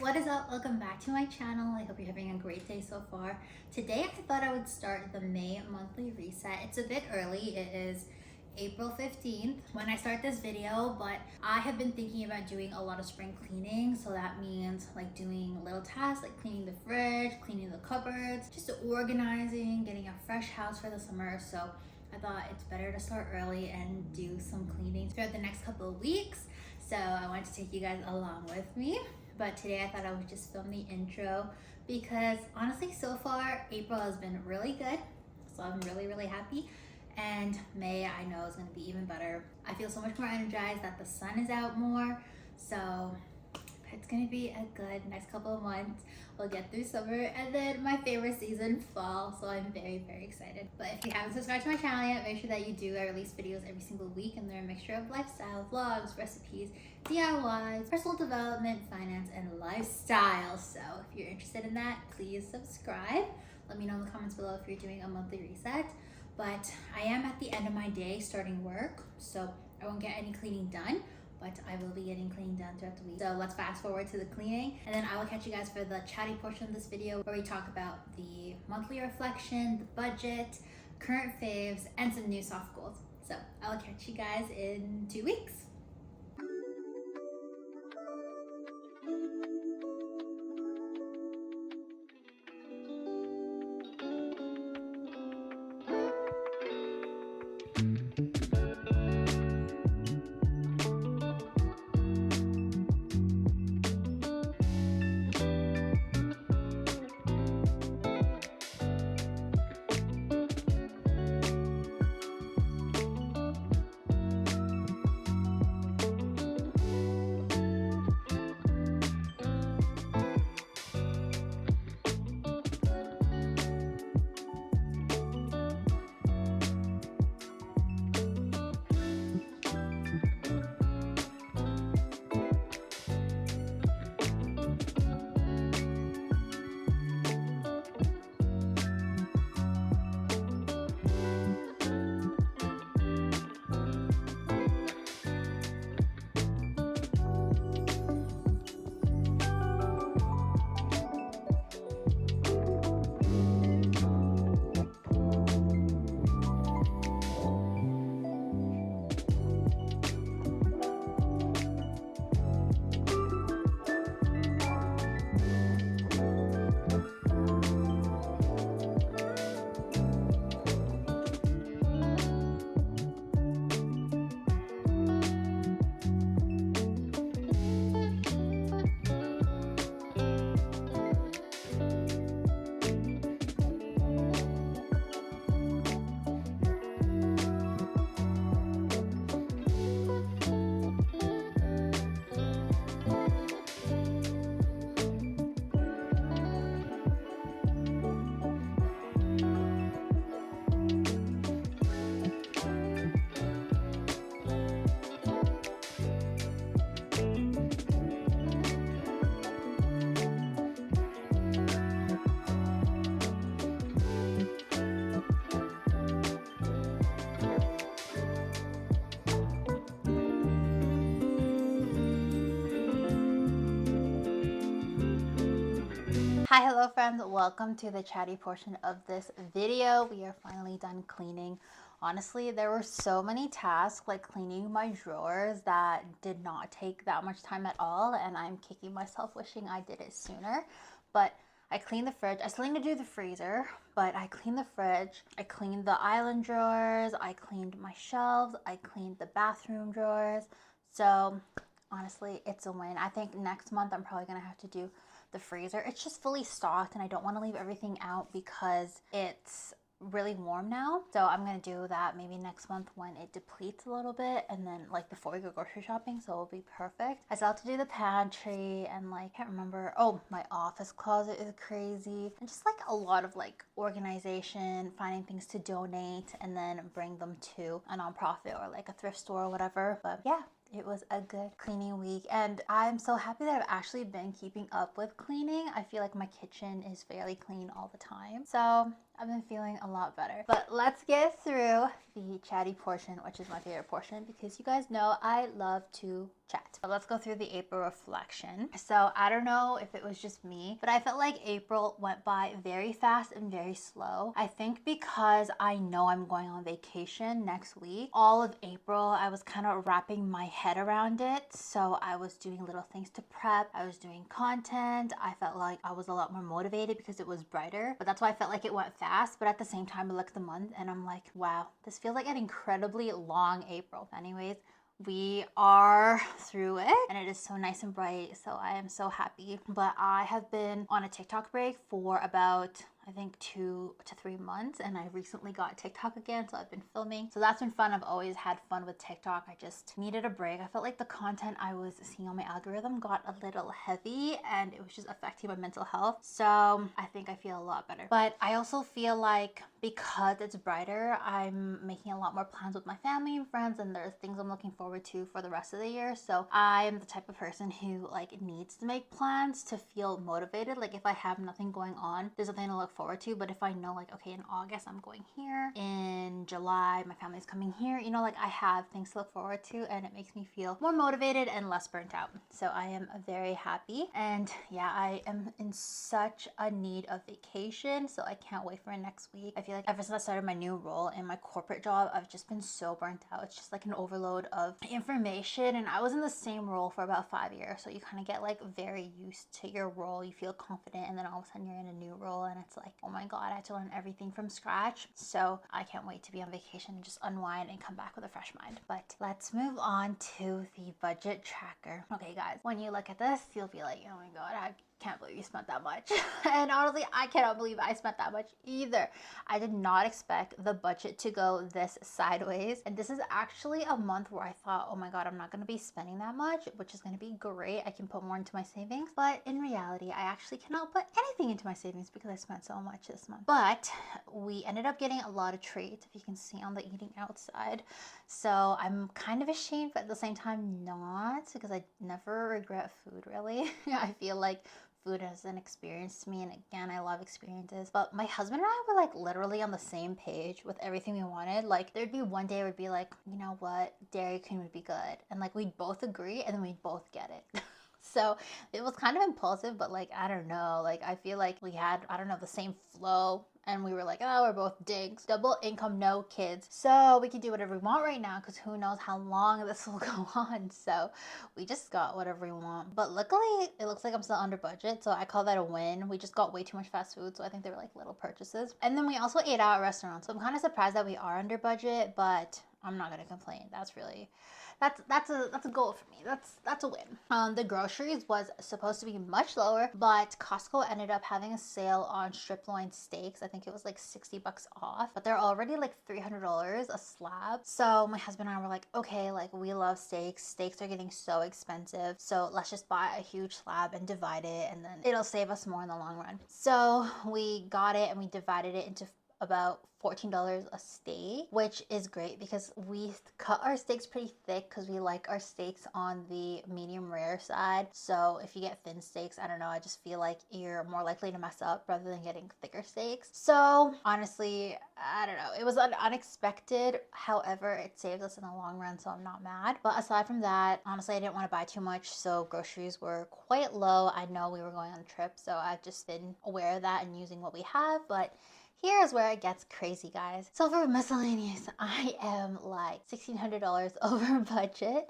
What is up? Welcome back to my channel. I hope you're having a great day so far. Today I thought I would start the May monthly reset. It's a bit early. It is April 15th when I start this video, but I have been thinking about doing a lot of spring cleaning. So that means like doing little tasks like cleaning the fridge, cleaning the cupboards, just organizing, getting a fresh house for the summer. So I thought it's better to start early and do some cleaning throughout the next couple of weeks. So I wanted to take you guys along with me. But today I thought I would just film the intro because honestly so far April has been really good. So I'm really happy. And May I know is going to be even better. I feel so much more energized that the sun is out more. So it's going to be a good next couple of months. We'll get through summer and then my favorite season, fall. So I'm very excited. But if you haven't subscribed to my channel yet, make sure that you do. I release videos every single week and they're a mixture of lifestyle, vlogs, recipes, DIYs, personal development, finance, and lifestyle. So if you're interested in that, please subscribe. Let me know in the comments below if you're doing a monthly reset. But I am at the end of my day starting work, so I won't get any cleaning done, but I will be getting cleaning done throughout the week. So let's fast forward to the cleaning, and then I will catch you guys for the chatty portion of this video where we talk about the monthly reflection, the budget, current faves, and some new soft goals. So I'll catch you guys in 2 weeks. Hi, hello friends, welcome to the chatty portion of this video. We are finally done cleaning. Honestly, there were so many tasks like cleaning my drawers that did not take that much time at all, and I'm kicking myself wishing I did it sooner. But I cleaned the fridge. I still need to do the freezer, but I cleaned the fridge. I cleaned the island drawers. I cleaned my shelves. I cleaned the bathroom drawers. So honestly, it's a win. I think next month I'm probably gonna have to do the freezer. It's just fully stocked and I don't want to leave everything out because it's really warm now. So I'm gonna do that maybe next month when it depletes a little bit, and then like before we go grocery shopping, so it'll be perfect. I still have to do the pantry and like can't remember. Oh, my office closet is crazy, and just like a lot of like organization, finding things to donate and then bring them to a nonprofit or like a thrift store or whatever. But yeah, it was a good cleaning week, and I'm so happy that I've actually been keeping up with cleaning. I feel like my kitchen is fairly clean all the time, so I've been feeling a lot better. But let's get through the chatty portion, which is my favorite portion because you guys know I love to chat. But let's go through the April reflection. So I don't know if it was just me, but I felt like April went by very fast and very slow. I think because I know I'm going on vacation next week, all of April I was kind of wrapping my head around it. So I was doing little things to prep. I was doing content. I felt like I was a lot more motivated because it was brighter, but that's why I felt like it went fast. But at the same time, I looked at the month and I'm like, wow, this feels like an incredibly long April. Anyways, we are through it and it is so nice and bright, so I am so happy. But I have been on a TikTok break for about, I think, 2 to 3 months, and I recently got TikTok again, so I've been filming. So that's been fun. I've always had fun with TikTok. I just needed a break. I felt like the content I was seeing on my algorithm got a little heavy and it was just affecting my mental health. So I think I feel a lot better. But I also feel like because it's brighter, I'm making a lot more plans with my family and friends, and there's things I'm looking forward to for the rest of the year. So I am the type of person who like needs to make plans to feel motivated. Like if I have nothing going on, there's nothing to look forward to. But if I know like, okay, in August I'm going here, in July my family's coming here, you know, like I have things to look forward to, and it makes me feel more motivated and less burnt out. So I am very happy, and yeah, I am in such a need of vacation, so I can't wait for next week. I feel like ever since I started my new role in my corporate job, I've just been so burnt out. It's just like an overload of information, and I was in the same role for about 5 years, so you kind of get like very used to your role, you feel confident, and then all of a sudden you're in a new role and it's like, oh my god, I had to learn everything from scratch. So I can't wait to be on vacation and just unwind and come back with a fresh mind. But let's move on to the budget tracker. Okay guys, when you look at this, you'll be like, oh my god, I can't believe you spent that much. And honestly, I cannot believe I spent that much either. I did not expect the budget to go this sideways. And this is actually a month where I thought, oh my god, I'm not going to be spending that much, which is going to be great. I can put more into my savings. But in reality, I actually cannot put anything into my savings because I spent so much this month. But we ended up getting a lot of treats, if you can see on the eating outside. So I'm kind of ashamed, but at the same time not, because I never regret food really. I feel like food as an experience to me, and again, I love experiences. But my husband and I were like literally on the same page with everything we wanted. Like there'd be one day we'd be like, you know what, Dairy Queen would be good, and like we'd both agree and then we'd both get it. So it was kind of impulsive, but like I don't know, like I feel like we had, I don't know, the same flow, and we were like, oh, we're both digs, double income, no kids, so we can do whatever we want right now, because who knows how long this will go on. So we just got whatever we want. But luckily it looks like I'm still under budget, so I call that a win. We just got way too much fast food, so I think they were like little purchases. And then we also ate out at restaurants, so I'm kind of surprised that we are under budget, but I'm not gonna complain. That's really, that's a goal for me. That's a win. The groceries was supposed to be much lower, but Costco ended up having a sale on strip loin steaks. I think it was like $60 off, but they're already like $300 a slab. So my husband and I were like, okay, like we love steaks. Steaks are getting so expensive, so let's just buy a huge slab and divide it, and then it'll save us more in the long run. So we got it and we divided it into about $14 a steak, which is great because we cut our steaks pretty thick because we like our steaks on the medium rare side. So if you get thin steaks, I don't know, I just feel like you're more likely to mess up rather than getting thicker steaks. So honestly, I don't know, it was unexpected. However, it saved us in the long run, so I'm not mad. But aside from that, honestly, I didn't want to buy too much, so groceries were quite low. I know we were going on a trip, so I've just been aware of that and using what we have. But here's where it gets crazy, guys. So for miscellaneous, I am like $1,600 over budget.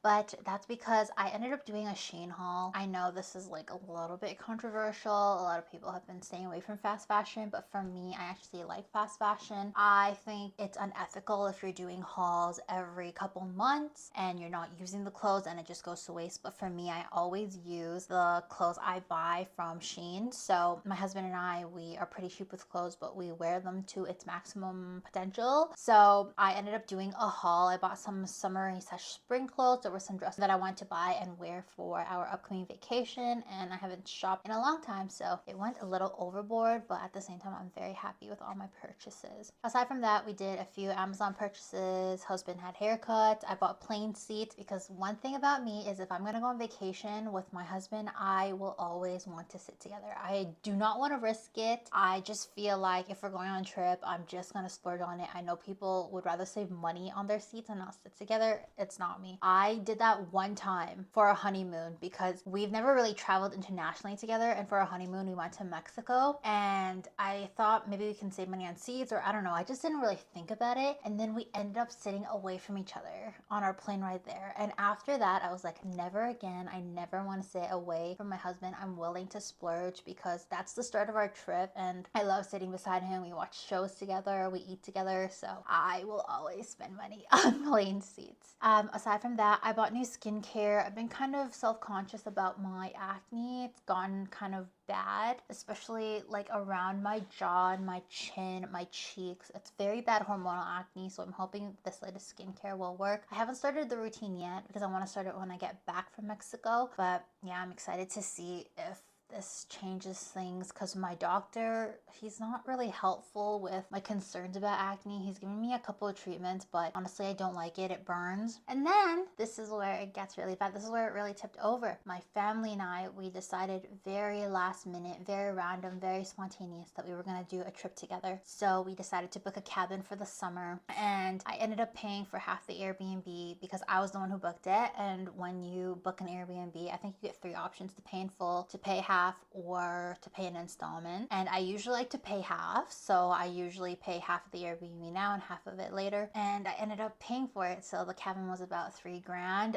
But that's because I ended up doing a Shein haul. I know this is like a little bit controversial. A lot of people have been staying away from fast fashion, but for me, I actually like fast fashion. I think it's unethical if you're doing hauls every couple months and you're not using the clothes and it just goes to waste. But for me, I always use the clothes I buy from Shein. So my husband and I, we are pretty cheap with clothes, but we wear them to its maximum potential. So I ended up doing a haul. I bought some summer/spring clothes. There were some dresses that I wanted to buy and wear for our upcoming vacation, and I haven't shopped in a long time, so it went a little overboard, but at the same time I'm very happy with all my purchases. Aside from that, we did a few Amazon purchases. Husband had haircuts. I bought plane seats because one thing about me is if I'm gonna go on vacation with my husband, I will always want to sit together. I do not want to risk it. I just feel like if we're going on a trip, I'm just gonna splurge on it. I know people would rather save money on their seats and not sit together. It's not me. I did that one time for our honeymoon because we've never really traveled internationally together. And for our honeymoon, we went to Mexico. And I thought maybe we can save money on seats, or I don't know. I just didn't really think about it. And then we ended up sitting away from each other on our plane ride there. And after that, I was like, never again. I never want to sit away from my husband. I'm willing to splurge because that's the start of our trip. And I love sitting beside him. We watch shows together. We eat together. So I will always spend money on plane seats. Aside from that, I bought new skincare. I've been kind of self-conscious about my acne. It's gotten kind of bad, especially like around my jaw and my chin, my cheeks. It's very bad hormonal acne, so I'm hoping this latest skincare will work. I haven't started the routine yet because I want to start it when I get back from Mexico, but yeah, I'm excited to see if this changes things because my doctor, he's not really helpful with my concerns about acne. He's given me a couple of treatments, but honestly, I don't like it. It burns. And then this is where it gets really bad. This is where it really tipped over. My family and I, we decided very last minute, very random, very spontaneous that we were going to do a trip together. So we decided to book a cabin for the summer, and I ended up paying for half the Airbnb because I was the one who booked it. And when you book an Airbnb, I think you get 3 options: to pay in full, to pay half, or to pay an installment. And I usually like to pay half, so I usually pay half of the Airbnb now and half of it later. And I ended up paying for it, so the cabin was about $3,000.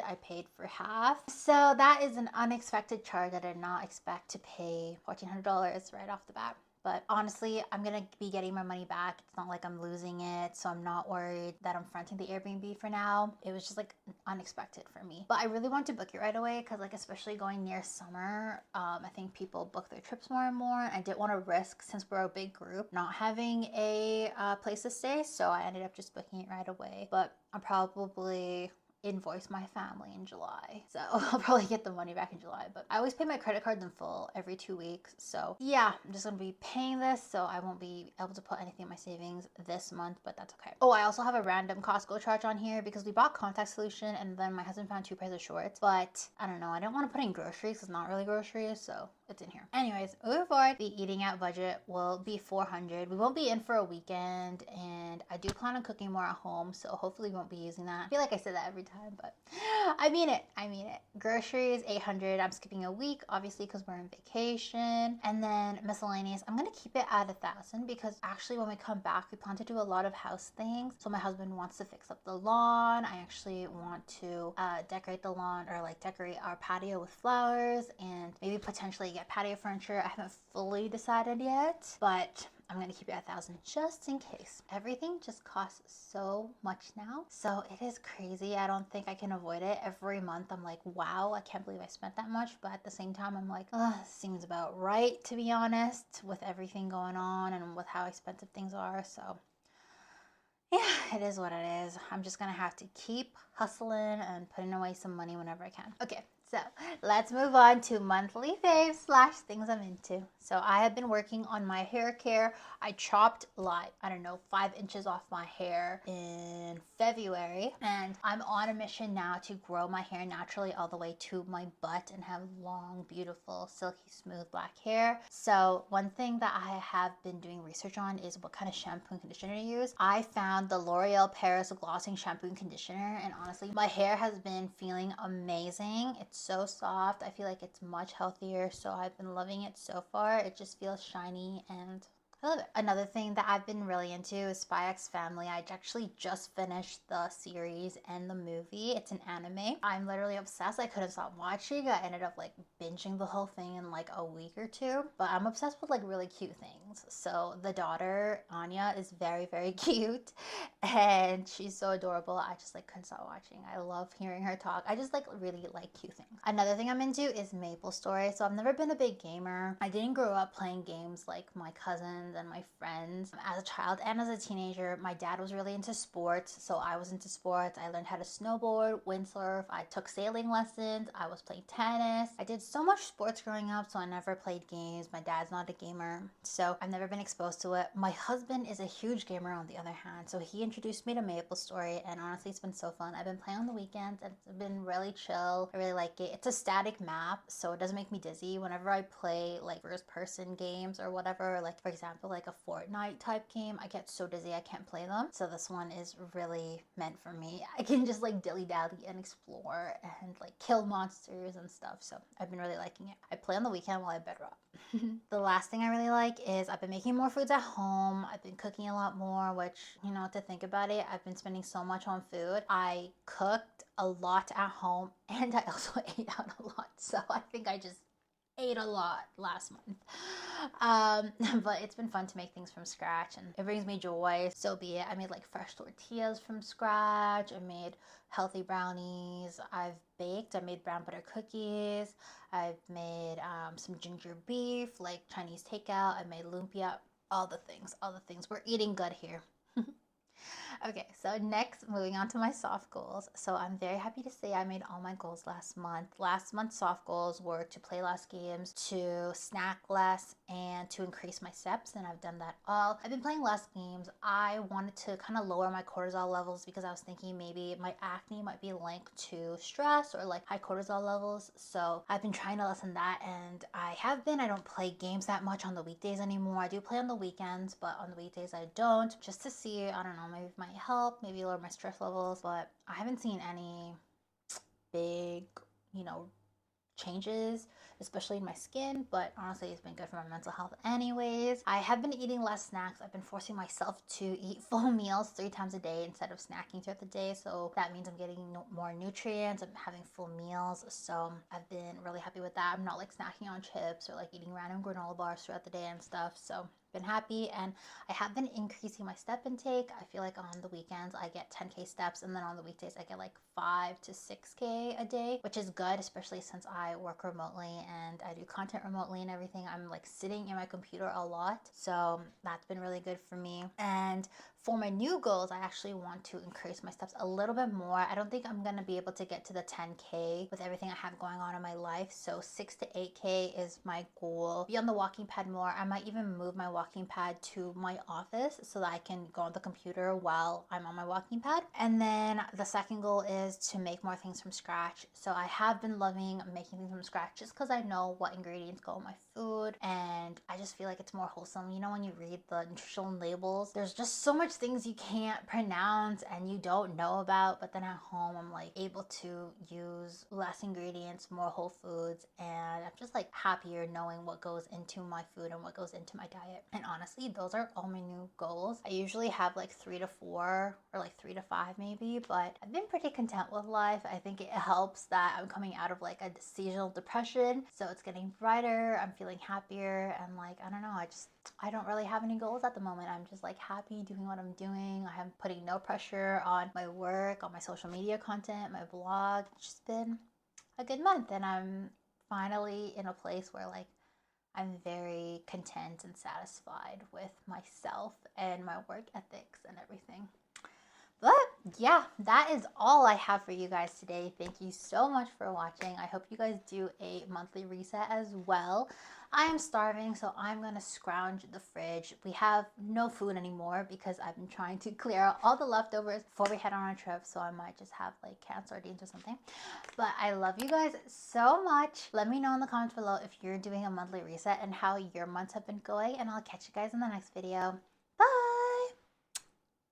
I paid for half, so that is an unexpected charge. I did not expect to pay $1,400 right off the bat. But honestly, I'm going to be getting my money back. It's not like I'm losing it, so I'm not worried that I'm fronting the Airbnb for now. It was just like unexpected for me. But I really want to book it right away because, like, especially going near summer, I think people book their trips more and more. I didn't want to risk, since we're a big group, not having a place to stay, so I ended up just booking it right away. But I'm probably invoice my family in July, so I'll probably get the money back in July. But I always pay my credit cards in full every 2 weeks, so yeah, I'm just gonna be paying this, so I won't be able to put anything in my savings this month, but that's okay. Oh, I also have a random Costco charge on here because we bought contact solution and then my husband found 2 pairs of shorts, but I don't know, I didn't want to put in groceries. It's not really groceries, so it's in here. Anyways, moving forward, the eating out budget will be $400. We won't be in for a weekend, and I do plan on cooking more at home, so hopefully we won't be using that. I feel like I say that every time, but I mean it. Groceries, $800. I'm skipping a week, obviously, because we're on vacation. And then miscellaneous, I'm gonna keep it at $1,000 because actually when we come back, we plan to do a lot of house things. So my husband wants to fix up the lawn. I actually want to decorate the lawn, or like decorate our patio with flowers, and maybe potentially get patio furniture. I haven't fully decided yet, but I'm gonna keep it at $1,000 just in case. Everything just costs so much now, so it is crazy. I don't think I can avoid it. Every month I'm like, wow, I can't believe I spent that much, but at the same time I'm like, seems about right, to be honest, with everything going on and with how expensive things are. So yeah, it is what it is. I'm just gonna have to keep hustling and putting away some money whenever I can. Okay, so let's move on to monthly faves / things I'm into. So I have been working on my hair care. I chopped like, I don't know, 5 inches off my hair in February, and I'm on a mission now to grow my hair naturally all the way to my butt and have long, beautiful, silky, smooth black hair. So one thing that I have been doing research on is what kind of shampoo and conditioner to use. I found the L'Oreal Paris Glossing Shampoo and Conditioner, and honestly, my hair has been feeling amazing. It's so soft. I feel like it's much healthier, so I've been loving it so far. It just feels shiny and I love it. Another thing that I've been really into is Spy X Family. I actually just finished the series and the movie. It's an anime. I'm literally obsessed. I couldn't stop watching. I ended up like binging the whole thing in like a week or 2. But I'm obsessed with like really cute things. So the daughter, Anya, is very, very cute. And she's so adorable. I just like couldn't stop watching. I love hearing her talk. I just like really like cute things. Another thing I'm into is Maple Story. So I've never been a big gamer. I didn't grow up playing games like my cousins and my friends. As a child and as a teenager, my dad was really into sports, so I was into sports. I learned how to snowboard, windsurf, I took sailing lessons, I was playing tennis. I did so much sports growing up, so I never played games. My dad's not a gamer, so I've never been exposed to it. My husband is a huge gamer on the other hand, so he introduced me to Maple Story, and honestly, it's been so fun. I've been playing on the weekends, and it's been really chill. I really like it. It's a static map, so it doesn't make me dizzy. Whenever I play like first person games or whatever, like for example, of like a Fortnite type game. I get so dizzy I can't play them. So this one is really meant for me. I can just like dilly-dally and explore and like kill monsters and stuff. So I've been really liking it. I play on the weekend while I bed rot. The last thing I really like is I've been making more foods at home. I've been cooking a lot more, which, you know, to think about it, I've been spending so much on food. I cooked a lot at home and I also ate out a lot. So I think I just ate a lot last month. But it's been fun to make things from scratch and it brings me joy. So be it. I made like fresh tortillas from scratch. I made healthy brownies. I've baked. I made brown butter cookies. I've made some ginger beef, like Chinese takeout. I made lumpia. All the things. All the things. We're eating good here. Okay, so next, moving on to my soft goals. So I'm very happy to say I made all my goals last month. Last month's soft goals were to play less games, to snack less, and to increase my steps, and I've done that all. I've been playing less games. I wanted to kind of lower my cortisol levels because I was thinking maybe my acne might be linked to stress or like high cortisol levels. So I've been trying to lessen that, and I have been. I don't play games that much on the weekdays anymore. I do play on the weekends, but on the weekdays I don't, just to see, I don't know, maybe it might help, maybe lower my stress levels, but I haven't seen any big, you know, changes, especially in my skin, but honestly it's been good for my mental health anyways. I have been eating less snacks. I've been forcing myself to eat full meals 3 times a day instead of snacking throughout the day, so that means I'm getting more nutrients. I'm having full meals, so I've been really happy with that. I'm not like snacking on chips or like eating random granola bars throughout the day and stuff, so been happy. And I have been increasing my step intake. I feel like on the weekends I get 10K steps, and then on the weekdays I get like 5 to 6K a day, which is good, especially since I work remotely and I do content remotely and everything. I'm like sitting in my computer a lot, so that's been really good for me. And for my new goals, I actually want to increase my steps a little bit more. I don't think I'm going to be able to get to the 10K with everything I have going on in my life. So 6 to 8K is my goal. Be on the walking pad more. I might even move my walking pad to my office so that I can go on the computer while I'm on my walking pad. And then the second goal is to make more things from scratch. So I have been loving making things from scratch just because I know what ingredients go in my food, and I just feel like it's more wholesome. You know, when you read the nutritional labels, there's just so much things you can't pronounce and you don't know about, but then at home I'm like able to use less ingredients, more whole foods, and I'm just like happier knowing what goes into my food and what goes into my diet. And honestly, those are all my new goals. I usually have like 3 to 4 or like 3 to 5 maybe, but I've been pretty content with life. I think it helps that I'm coming out of like a seasonal depression, so it's getting brighter. I'm feeling happier, and like, I don't know, I don't really have any goals at the moment. I'm just like happy doing what I'm doing. I am putting no pressure on my work, on my social media content, my blog. It's just been a good month, and I'm finally in a place where like I'm very content and satisfied with myself and my work ethics and everything. But yeah, that is all I have for you guys today. Thank you so much for watching. I hope you guys do a monthly reset as well. I am starving, so I'm gonna scrounge the fridge. We have no food anymore because I've been trying to clear out all the leftovers before we head on our trip, so I might just have like canned sardines or something. But I love you guys so much. Let me know in the comments below if you're doing a monthly reset and how your months have been going, and I'll catch you guys in the next video.